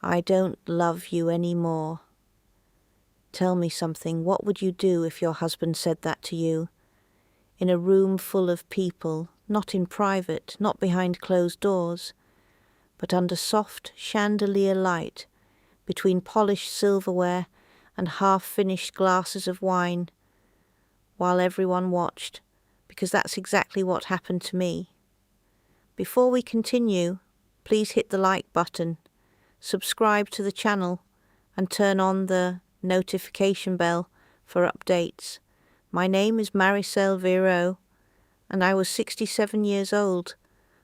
I don't love you anymore. Tell me something. What would you do if your husband said that to you? In a room full of people, not in private, not behind closed doors, but under soft chandelier light, between polished silverware and half-finished glasses of wine, while everyone watched, because that's exactly what happened to me. Before we continue, please hit the like button, subscribe to the channel, and turn on the notification bell for updates. My name is Maricel Vero, and I was 67 years old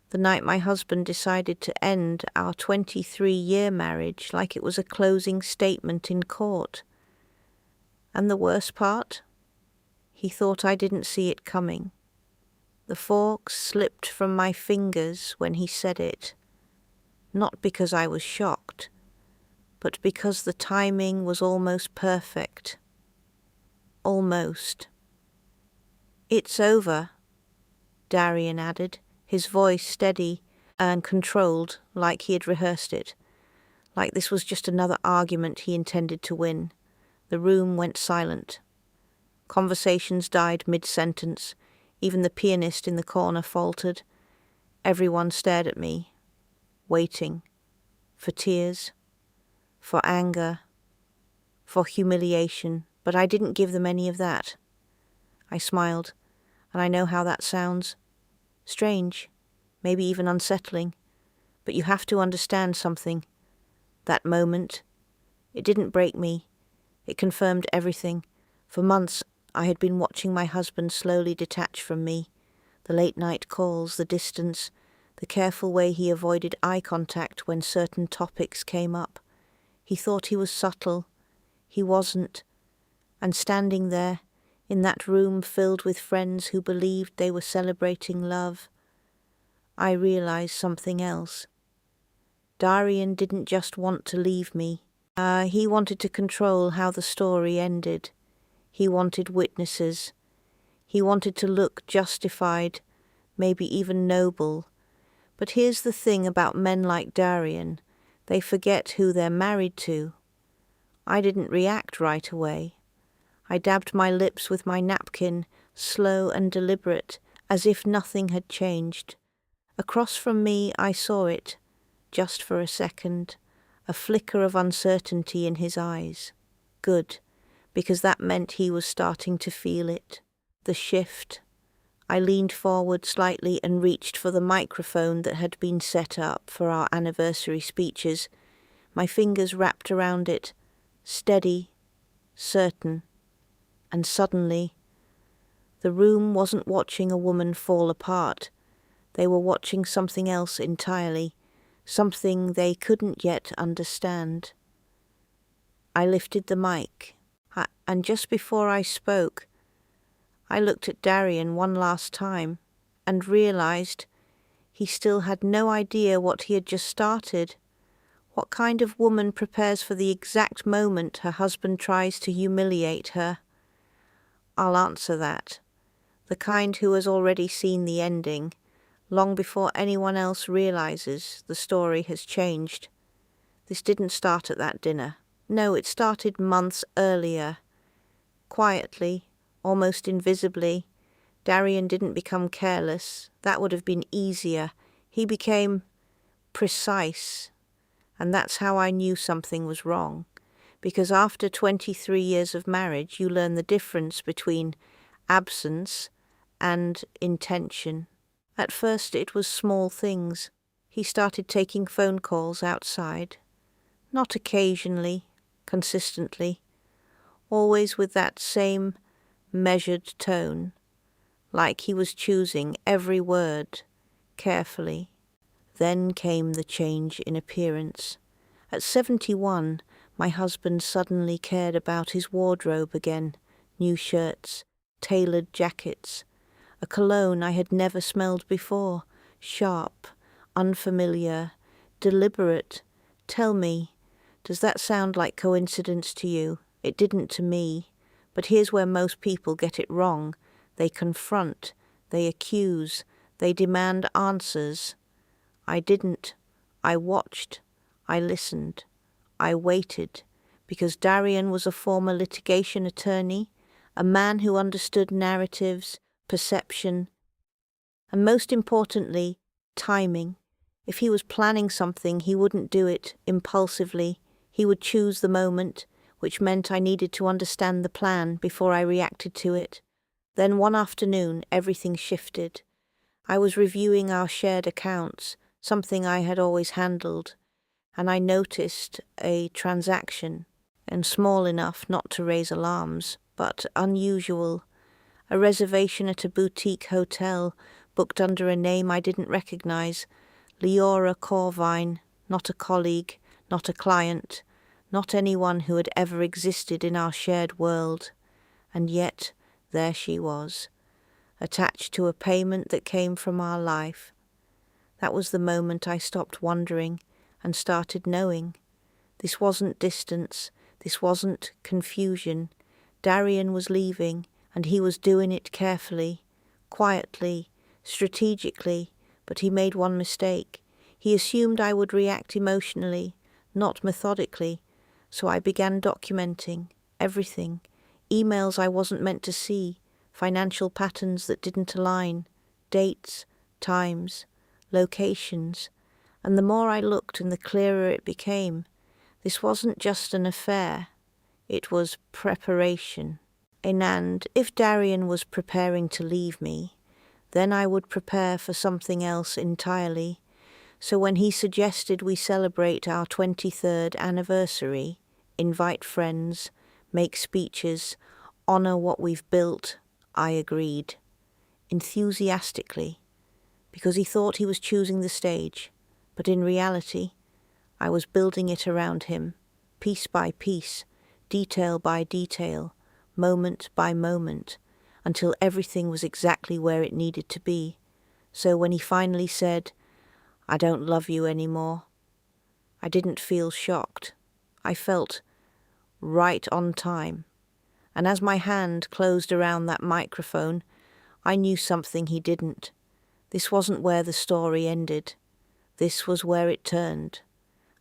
the night my husband decided to end our 23-year marriage like it was a closing statement in court. And the worst part? He thought I didn't see it coming. The fork slipped from my fingers when he said it, not because I was shocked, but because the timing was almost perfect. Almost. "It's over," Darian added, his voice steady and controlled, like he had rehearsed it, like this was just another argument he intended to win. The room went silent. Conversations died mid-sentence. Even the pianist in the corner faltered. Everyone stared at me, waiting for tears, for anger, for humiliation, but I didn't give them any of that. I smiled, and I know how that sounds. Strange, maybe even unsettling, but you have to understand something. That moment, it didn't break me. It confirmed everything. For months, I had been watching my husband slowly detach from me. The late-night calls, the distance, the careful way he avoided eye contact when certain topics came up. He thought he was subtle. He wasn't. And standing there, in that room filled with friends who believed they were celebrating love, I realized something else. Darian didn't just want to leave me. He wanted to control how the story ended. He wanted witnesses. He wanted to look justified, maybe even noble. But here's the thing about men like Darian. They forget who they're married to. I didn't react right away. I dabbed my lips with my napkin, slow and deliberate, as if nothing had changed. Across from me I saw it, just for a second, a flicker of uncertainty in his eyes. Good, because that meant he was starting to feel it. The shift. I leaned forward slightly and reached for the microphone that had been set up for our anniversary speeches. My fingers wrapped around it, steady, certain. And suddenly, the room wasn't watching a woman fall apart. They were watching something else entirely, something they couldn't yet understand. I lifted the mic, and just before I spoke, I looked at Darian one last time and realized he still had no idea what he had just started. What kind of woman prepares for the exact moment her husband tries to humiliate her? I'll answer that. The kind who has already seen the ending, long before anyone else realizes the story has changed. This didn't start at that dinner. No, it started months earlier. Quietly, almost invisibly, Darian didn't become careless. That would have been easier. He became precise. And that's how I knew something was wrong. Because after 23 years of marriage, you learn the difference between absence and intention. At first it was small things. He started taking phone calls outside. Not occasionally, consistently. Always with that same measured tone, like he was choosing every word carefully. Then came the change in appearance. At 71, my husband suddenly cared about his wardrobe again. New shirts, tailored jackets, a cologne I had never smelled before, sharp, unfamiliar, deliberate. Tell me, does that sound like coincidence to you? It didn't to me. But here's where most people get it wrong. They confront, they accuse, they demand answers. I didn't. I watched. I listened. I waited, because Darian was a former litigation attorney, a man who understood narratives, perception, and most importantly, timing. If he was planning something, he wouldn't do it impulsively. He would choose the moment, which meant I needed to understand the plan before I reacted to it. Then one afternoon, everything shifted. I was reviewing our shared accounts, something I had always handled, and I noticed a transaction, and small enough not to raise alarms, but unusual. A reservation at a boutique hotel, booked under a name I didn't recognize. Leora Corvine, not a colleague, not a client, not anyone who had ever existed in our shared world. And yet, there she was, attached to a payment that came from our life. That was the moment I stopped wondering and started knowing. This wasn't distance, this wasn't confusion. Darian was leaving, and he was doing it carefully, quietly, strategically, but he made one mistake. He assumed I would react emotionally, not methodically, so I began documenting everything, emails I wasn't meant to see, financial patterns that didn't align, dates, times, locations, and the more I looked and the clearer it became. This wasn't just an affair, it was preparation. And if Darian was preparing to leave me, then I would prepare for something else entirely. So when he suggested we celebrate our 23rd anniversary, invite friends, make speeches, honor what we've built, I agreed, enthusiastically, because he thought he was choosing the stage, but in reality, I was building it around him, piece by piece, detail by detail, moment by moment, until everything was exactly where it needed to be. So when he finally said, "I don't love you anymore," I didn't feel shocked. I felt right on time. And as my hand closed around that microphone, I knew something he didn't. This wasn't where the story ended. This was where it turned.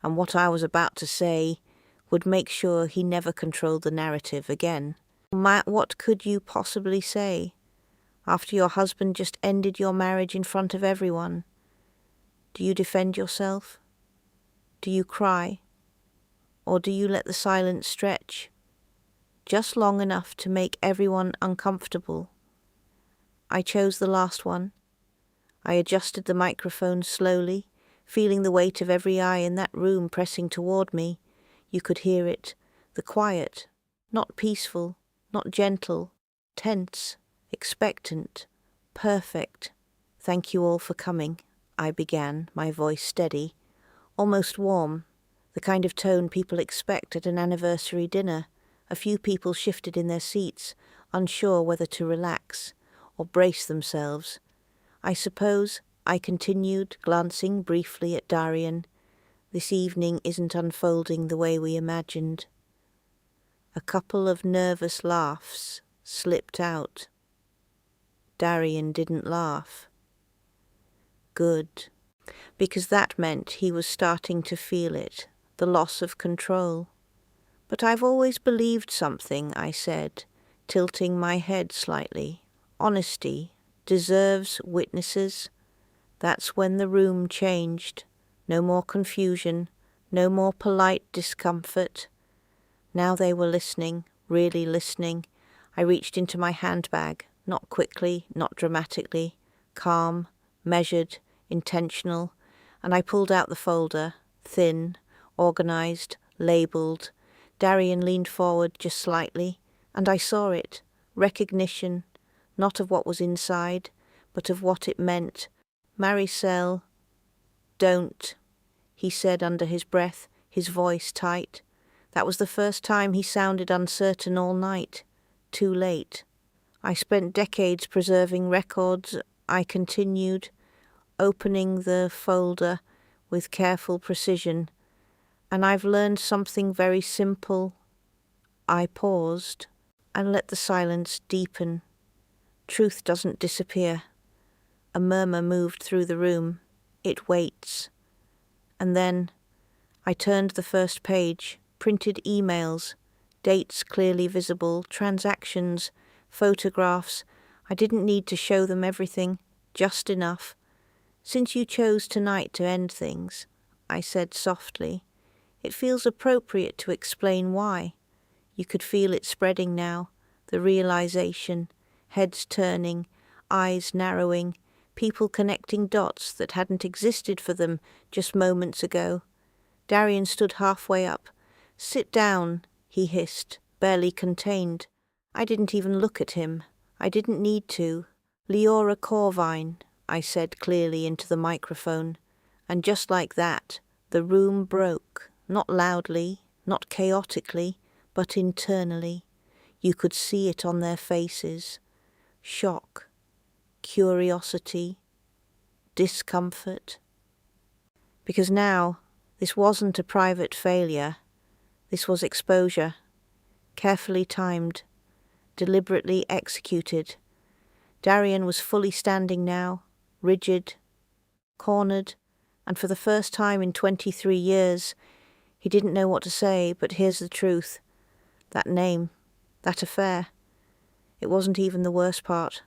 And what I was about to say would make sure he never controlled the narrative again. Matt, what could you possibly say after your husband just ended your marriage in front of everyone? Do you defend yourself? Do you cry? Or do you let the silence stretch? Just long enough to make everyone uncomfortable. I chose the last one. I adjusted the microphone slowly, feeling the weight of every eye in that room pressing toward me. You could hear it, the quiet, not peaceful, not gentle, tense, expectant, perfect. "Thank you all for coming," I began, my voice steady, almost warm, the kind of tone people expect at an anniversary dinner. A few people shifted in their seats, unsure whether to relax or brace themselves. I suppose, I continued, glancing briefly at Darian, this evening isn't unfolding the way we imagined. A couple of nervous laughs slipped out. Darian didn't laugh. Good, because that meant he was starting to feel it, the loss of control. "But I've always believed something," I said, tilting my head slightly. "Honesty deserves witnesses." That's when the room changed. No more confusion, no more polite discomfort. Now they were listening, really listening. I reached into my handbag, not quickly, not dramatically, calm, measured, intentional, and I pulled out the folder, thin, organized, labeled. Darian leaned forward just slightly, and I saw it, recognition, not of what was inside, but of what it meant. "Maricel, don't," he said under his breath, his voice tight. That was the first time he sounded uncertain all night. Too late. "I spent decades preserving records," I continued, opening the folder with careful precision, "and I've learned something very simple." I paused and let the silence deepen. Truth doesn't disappear. A murmur moved through the room. It waits. And then I turned the first page, printed emails, dates clearly visible, transactions, photographs. I didn't need to show them everything, just enough. "Since you chose tonight to end things," I said softly, "it feels appropriate to explain why." You could feel it spreading now, the realization, heads turning, eyes narrowing, people connecting dots that hadn't existed for them just moments ago. Darian stood halfway up. "Sit down," he hissed, barely contained. I didn't even look at him. I didn't need to. "Leora Corvine," I said clearly into the microphone. And just like that, the room broke, not loudly, not chaotically, but internally. You could see it on their faces. Shock, curiosity, discomfort. Because now, this wasn't a private failure. This was exposure, carefully timed, deliberately executed. Darian was fully standing now, rigid, cornered, and for the first time in 23 years, he didn't know what to say, but here's the truth. That name, that affair, it wasn't even the worst part.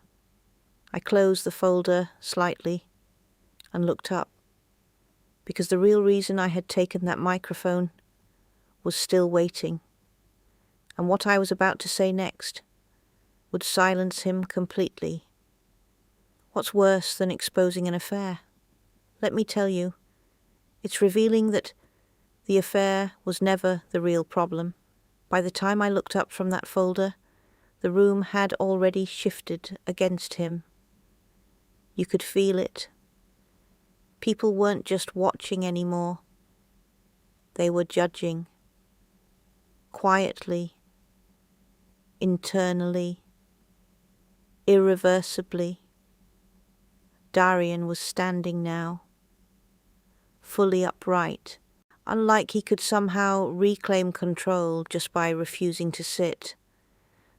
I closed the folder slightly and looked up, because the real reason I had taken that microphone was still waiting. And what I was about to say next would silence him completely. What's worse than exposing an affair? Let me tell you, it's revealing that the affair was never the real problem. By the time I looked up from that folder, the room had already shifted against him. You could feel it. People weren't just watching anymore. They were judging. Quietly, internally, irreversibly. Darian was standing now, fully upright, unlike he could somehow reclaim control just by refusing to sit.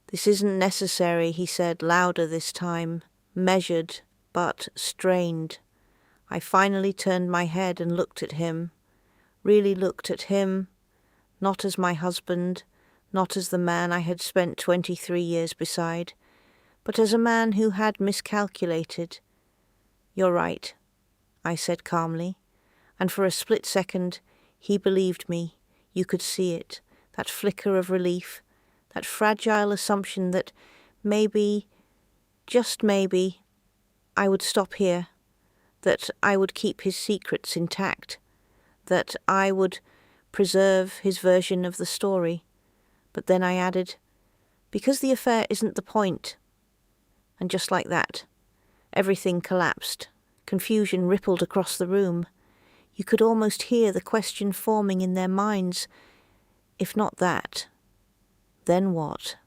"This isn't necessary," he said, louder this time, measured but strained. I finally turned my head and looked at him, really looked at him, not as my husband, not as the man I had spent 23 years beside, but as a man who had miscalculated. "You're right," I said calmly, and for a split second he believed me. You could see it, that flicker of relief, that fragile assumption that maybe, just maybe, I would stop here, that I would keep his secrets intact, that I would preserve his version of the story. But then I added, "Because the affair isn't the point." And just like that, everything collapsed. Confusion rippled across the room. You could almost hear the question forming in their minds. If not that, then what?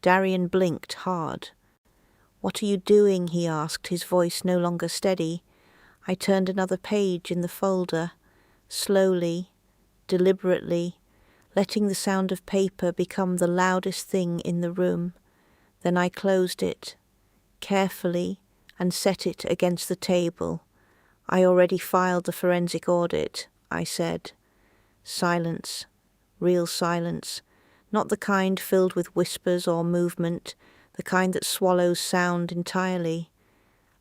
Darian blinked hard. "What are you doing?" he asked, his voice no longer steady. I turned another page in the folder, slowly, deliberately, letting the sound of paper become the loudest thing in the room. Then I closed it, carefully, and set it against the table. "I already filed the forensic audit," I said. Silence, real silence, not the kind filled with whispers or movement, the kind that swallows sound entirely.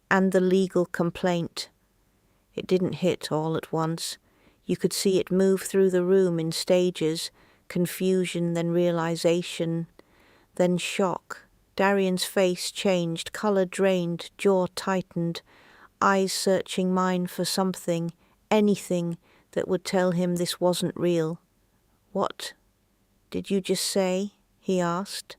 And the legal complaint. It didn't hit all at once. You could see it move through the room in stages, confusion, then realization, then shock. Darian's face changed, color drained, jaw tightened, eyes searching mine for something, anything that would tell him this wasn't real. "What did you just say?" he asked.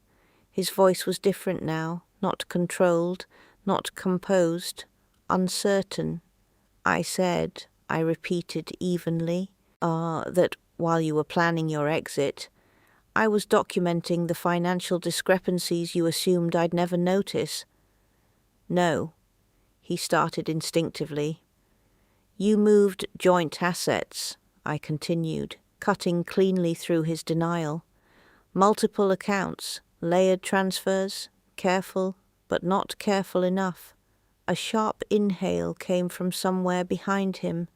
His voice was different now, not controlled, not composed, uncertain. I said, I repeated evenly, that while you were planning your exit, I was documenting the financial discrepancies you assumed I'd never notice." "No," he started instinctively. "You moved joint assets," I continued, cutting cleanly through his denial. "Multiple accounts, layered transfers, careful, but not careful enough." A sharp inhale came from somewhere behind him,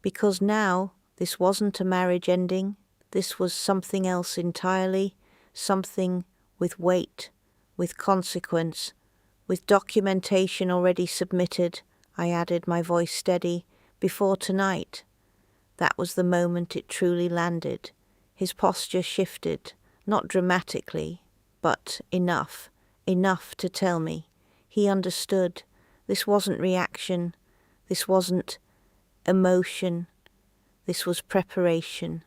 because now This wasn't a marriage ending. This was something else entirely, something with weight, with consequence, with documentation already submitted, I added, my voice steady, before tonight. That was the moment it truly landed. His posture shifted, not dramatically, but enough to tell me. He understood. This wasn't reaction. This wasn't emotion. This was preparation.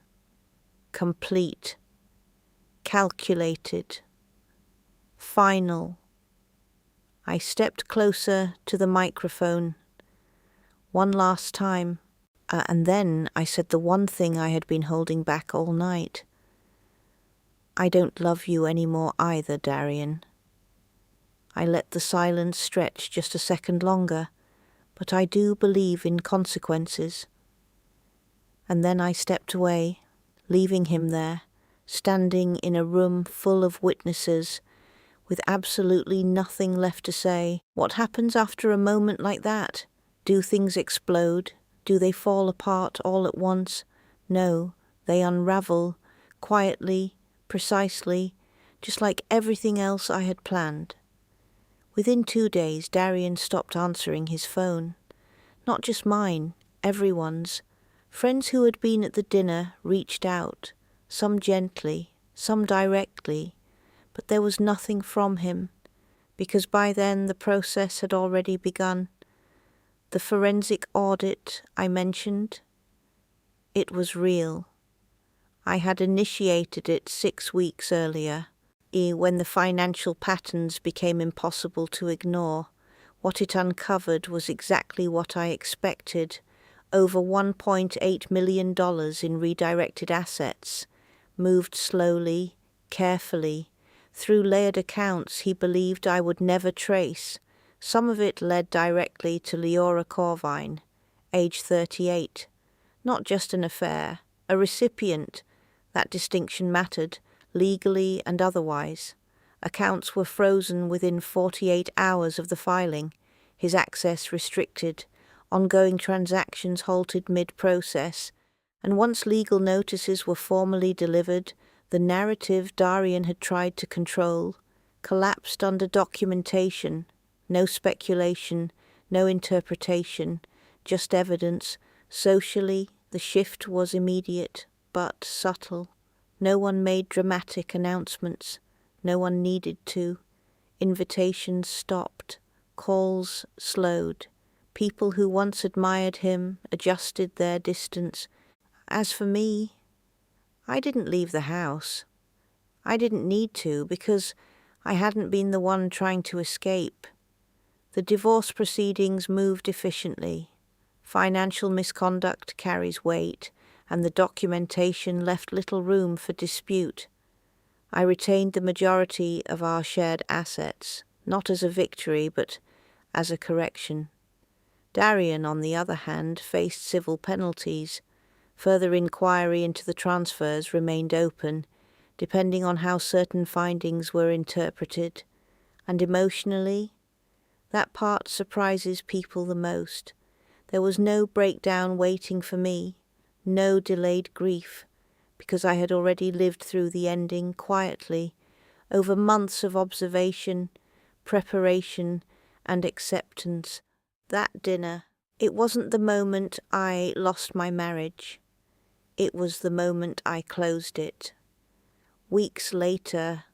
Complete. Calculated. Final. I stepped closer to the microphone. One last time. And then I said the one thing I had been holding back all night. I don't love you anymore either, Darian. I let the silence stretch just a second longer, but I do believe in consequences. And then I stepped away, leaving him there, standing in a room full of witnesses, with absolutely nothing left to say. What happens after a moment like that? Do things explode? Do they fall apart all at once? No, they unravel, quietly, precisely, just like everything else I had planned. Within 2 days, Darian stopped answering his phone. Not just mine, everyone's. Friends who had been at the dinner reached out, some gently, some directly, but there was nothing from him, because by then the process had already begun. The forensic audit I mentioned, it was real. I had initiated it 6 weeks earlier, when the financial patterns became impossible to ignore. What it uncovered was exactly what I expected: over $1.8 million in redirected assets, moved slowly, carefully, through layered accounts he believed I would never trace. Some of it led directly to Leora Corvine, age 38. Not just an affair, a recipient. That distinction mattered, legally and otherwise. Accounts were frozen within 48 hours of the filing, his access restricted, ongoing transactions halted mid-process, and once legal notices were formally delivered, the narrative Darian had tried to control collapsed under documentation. No speculation, no interpretation, just evidence. Socially, the shift was immediate, but subtle. No one made dramatic announcements. No one needed to. Invitations stopped. Calls slowed. People who once admired him adjusted their distance. As for me, I didn't leave the house. I didn't need to, because I hadn't been the one trying to escape. The divorce proceedings moved efficiently. Financial misconduct carries weight, and the documentation left little room for dispute. I retained the majority of our shared assets, not as a victory, but as a correction. Darian, on the other hand, faced civil penalties. Further inquiry into the transfers remained open, depending on how certain findings were interpreted. And emotionally, that part surprises people the most. There was no breakdown waiting for me, no delayed grief, because I had already lived through the ending quietly, over months of observation, preparation, and acceptance. That dinner, it wasn't the moment I lost my marriage. It was the moment I closed it. Weeks later,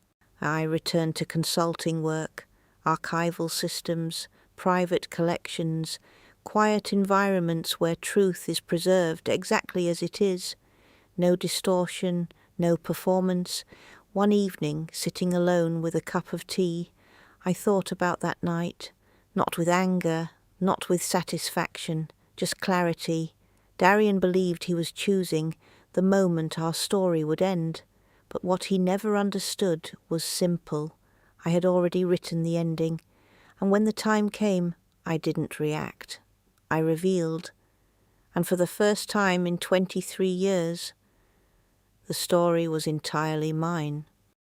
I returned to consulting work, archival systems, private collections, quiet environments where truth is preserved exactly as it is. No distortion, no performance. One evening, sitting alone with a cup of tea, I thought about that night, not with anger, not with satisfaction, just clarity. Darian believed he was choosing the moment our story would end, but what he never understood was simple. I had already written the ending, and when the time came, I didn't react. I revealed, and for the first time in 23 years, the story was entirely mine.